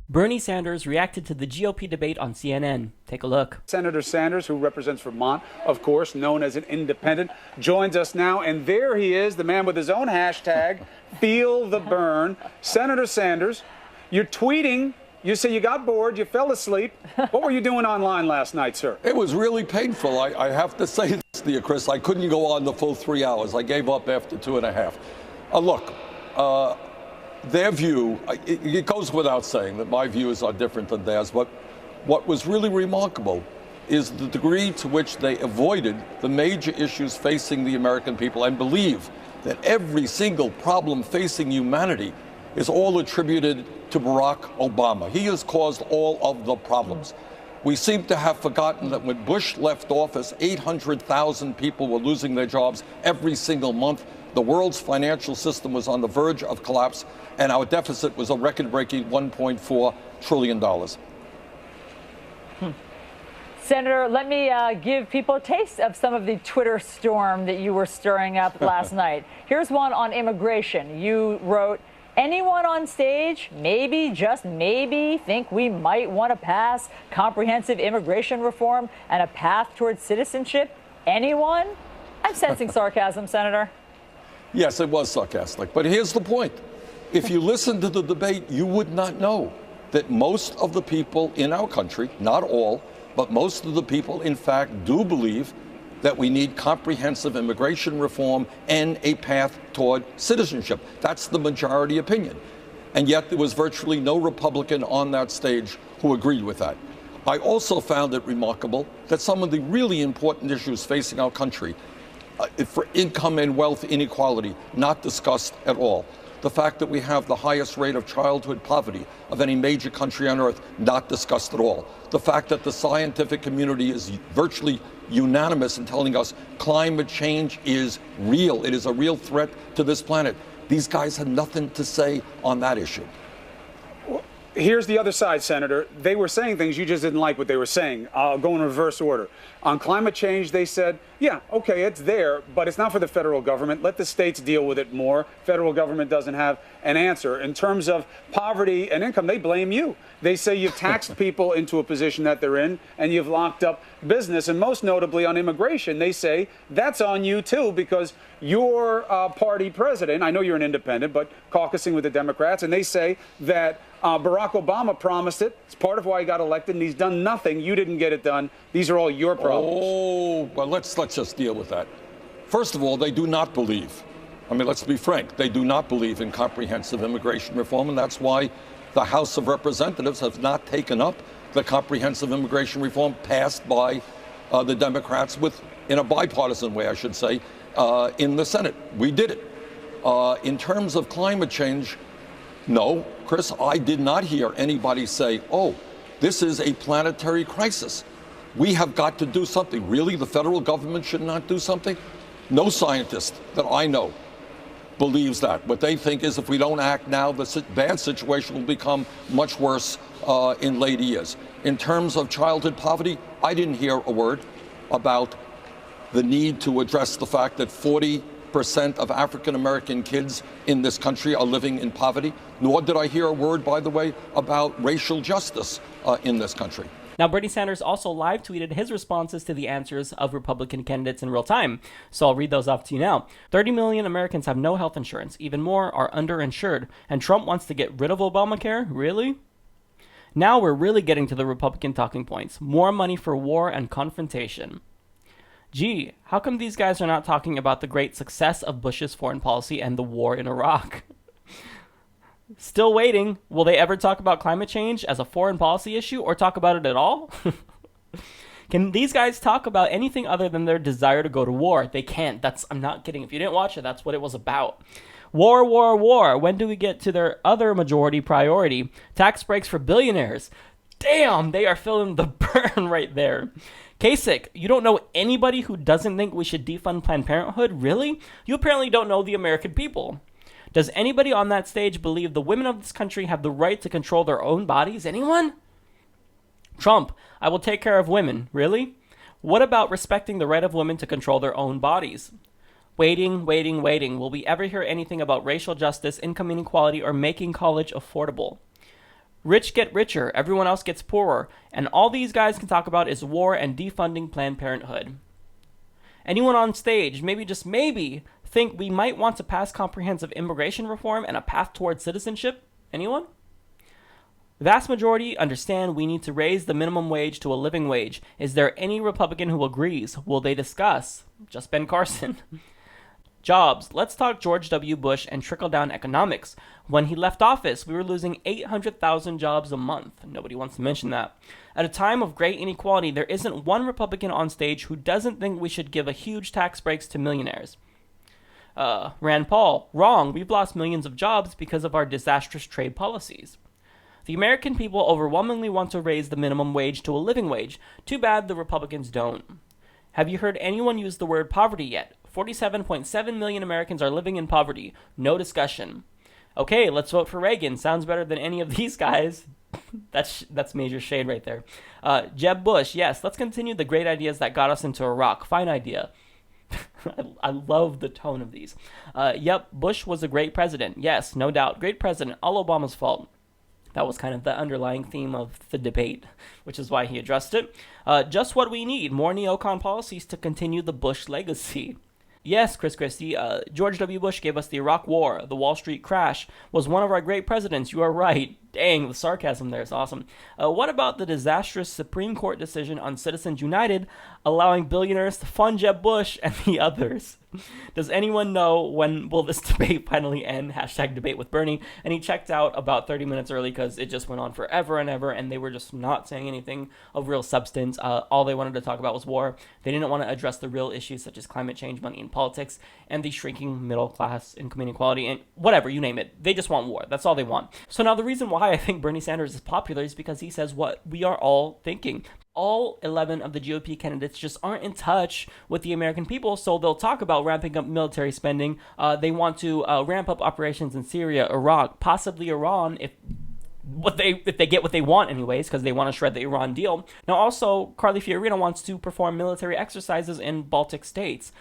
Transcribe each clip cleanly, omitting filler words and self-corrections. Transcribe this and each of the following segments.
Bernie Sanders reacted to the GOP debate on CNN. Take a look. Senator Sanders, who represents Vermont, of course, known as an independent, joins us now. And there he is, the man with his own hashtag, Feel the Burn. Senator Sanders, you're tweeting. You say you got bored, you fell asleep. What were you doing online last night, sir? It was really painful. I have to say this to you, Chris. I couldn't go on the full 3 hours. I gave up after 2.5. Look, their view, it goes without saying that my views are different than theirs, but what was really remarkable is the degree to which they avoided the major issues facing the American people and believe that every single problem facing humanity is all attributed to Barack Obama. He has caused all of the problems. We seem to have forgotten that when Bush left office, 800,000 people were losing their jobs every single month. The world's financial system was on the verge of collapse, and our deficit was a record-breaking $1.4 trillion. Senator, let me give people a taste of some of the Twitter storm that you were stirring up last night. Here's one on immigration. You wrote, anyone on stage, maybe, just maybe, think we might want to pass comprehensive immigration reform and a path towards citizenship? Anyone? I'm sensing sarcasm, Senator. Yes, it was sarcastic. But here's the point. If you listen to the debate, you would not know that most of the people in our country, not all, but most of the people, in fact, do believe that we need comprehensive immigration reform and a path toward citizenship. That's the majority opinion. And yet there was virtually no Republican on that stage who agreed with that. I also found it remarkable that some of the really important issues facing our country, for income and wealth inequality, not discussed at all. The fact that we have the highest rate of childhood poverty of any major country on earth, not discussed at all. The fact that the scientific community is virtually unanimous in telling us climate change is real. It is a real threat to this planet. These guys had nothing to say on that issue. Here's the other side, Senator. They were saying things you just didn't like what they were saying. I'll go in reverse order. On climate change, they said, yeah, okay, it's there, but it's not for the federal government. Let the states deal with it more. Federal government doesn't have an answer. In terms of poverty and income, they blame you. They say you've taxed people into a position that they're in, and you've locked up business. And most notably on immigration, they say that's on you, too, because your party president, I know you're an independent, but caucusing with the Democrats, and they say that Barack Obama promised it. It's part of why he got elected, and he's done nothing. You didn't get it done. These are all your problems. Oh, well, let's just deal with that. First of all, they do not believe. I mean, let's be frank. They do not believe in comprehensive immigration reform, and that's why the House of Representatives has not taken up the comprehensive immigration reform passed by the Democrats in a bipartisan way, I should say, in the Senate. We did it. In terms of climate change, no, Chris, I did not hear anybody say, oh, this is a planetary crisis. We have got to do something. Really, the federal government should not do something? No scientist that I know believes that. What they think is if we don't act now, the bad situation will become much worse in later years. In terms of childhood poverty, I didn't hear a word about the need to address the fact that 40% of African-American kids in this country are living in poverty, nor did I hear a word, by the way, about racial justice in this country. Now, Bernie Sanders also live tweeted his responses to the answers of Republican candidates in real time. So I'll read those off to you now. 30 million Americans have no health insurance. Even more are underinsured. And Trump wants to get rid of Obamacare? Really? Now we're really getting to the Republican talking points. More money for war and confrontation. Gee, how come these guys are not talking about the great success of Bush's foreign policy and the war in Iraq? Still waiting. Will they ever talk about climate change as a foreign policy issue or talk about it at all? Can these guys talk about anything other than their desire to go to war? They can't. I'm not kidding. If you didn't watch it, that's what it was about. War, war, war. When do we get to their other majority priority? Tax breaks for billionaires. Damn, they are feeling the burn right there. Kasich, you don't know anybody who doesn't think we should defund Planned Parenthood? Really? You apparently don't know the American people. Does anybody on that stage believe the women of this country have the right to control their own bodies? Anyone? Trump, I will take care of women. Really? What about respecting the right of women to control their own bodies? Waiting. Will we ever hear anything about racial justice, income inequality, or making college affordable? Rich get richer, everyone else gets poorer, and all these guys can talk about is war and defunding Planned Parenthood. Anyone on stage, maybe just maybe, think we might want to pass comprehensive immigration reform and a path towards citizenship? Anyone? The vast majority understand we need to raise the minimum wage to a living wage. Is there any Republican who agrees? Will they discuss? Just Ben Carson. Jobs. Let's talk George W. Bush and trickle-down economics. When he left office, we were losing 800,000 jobs a month. Nobody wants to mention that. At a time of great inequality, there isn't one Republican on stage who doesn't think we should give a huge tax breaks to millionaires. Rand Paul. Wrong. We've lost millions of jobs because of our disastrous trade policies. The American people overwhelmingly want to raise the minimum wage to a living wage. Too bad the Republicans don't. Have you heard anyone use the word poverty yet? 47.7 million Americans are living in poverty. No discussion. Okay, let's vote for Reagan. Sounds better than any of these guys. That's major shade right there. Jeb Bush. Yes, let's continue the great ideas that got us into Iraq. Fine idea. I love the tone of these. Yep, Bush was a great president. Yes, no doubt. Great president. All Obama's fault. That was kind of the underlying theme of the debate, which is why he addressed it. Just what we need. More neocon policies to continue the Bush legacy. Yes, Chris Christie, George W. Bush gave us the Iraq War, the Wall Street crash, was one of our great presidents. You are right. Dang, the sarcasm there is awesome. What about the disastrous Supreme Court decision on Citizens United, allowing billionaires to fund Jeb Bush and the others? Does anyone know when will this debate finally end? Hashtag debate with Bernie. And he checked out about 30 minutes early because it just went on forever and ever, and they were just not saying anything of real substance. All they wanted to talk about was war. They didn't want to address the real issues such as climate change, money in politics, and the shrinking middle class, income inequality, and whatever, you name it. They just want war. That's all they want. So now the reason why I think Bernie Sanders is popular is because he says what we are all thinking. All 11 of the GOP candidates just aren't in touch with the American people, so they'll talk about ramping up military spending. They want to ramp up operations in Syria, Iraq, possibly Iran, if they get what they want anyways, because they want to shred the Iran deal. Now also, Carly Fiorina wants to perform military exercises in Baltic states.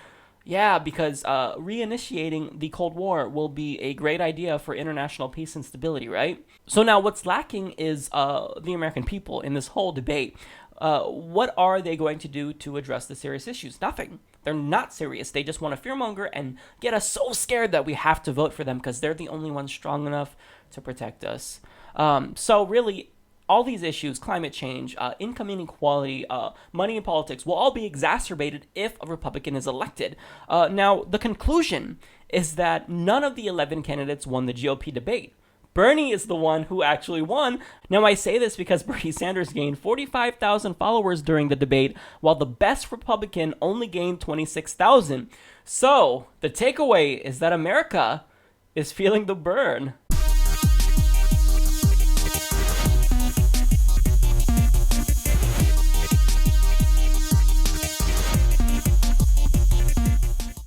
Yeah, because reinitiating the Cold War will be a great idea for international peace and stability, right? So now what's lacking is the American people in this whole debate. What are they going to do to address the serious issues? Nothing. They're not serious. They just want to fearmonger and get us so scared that we have to vote for them because they're the only ones strong enough to protect us. So really, all these issues, climate change, income inequality, money in politics, will all be exacerbated if a Republican is elected. Now, the conclusion is that none of the 11 candidates won the GOP debate. Bernie is the one who actually won. Now, I say this because Bernie Sanders gained 45,000 followers during the debate, while the best Republican only gained 26,000. So, the takeaway is that America is feeling the burn.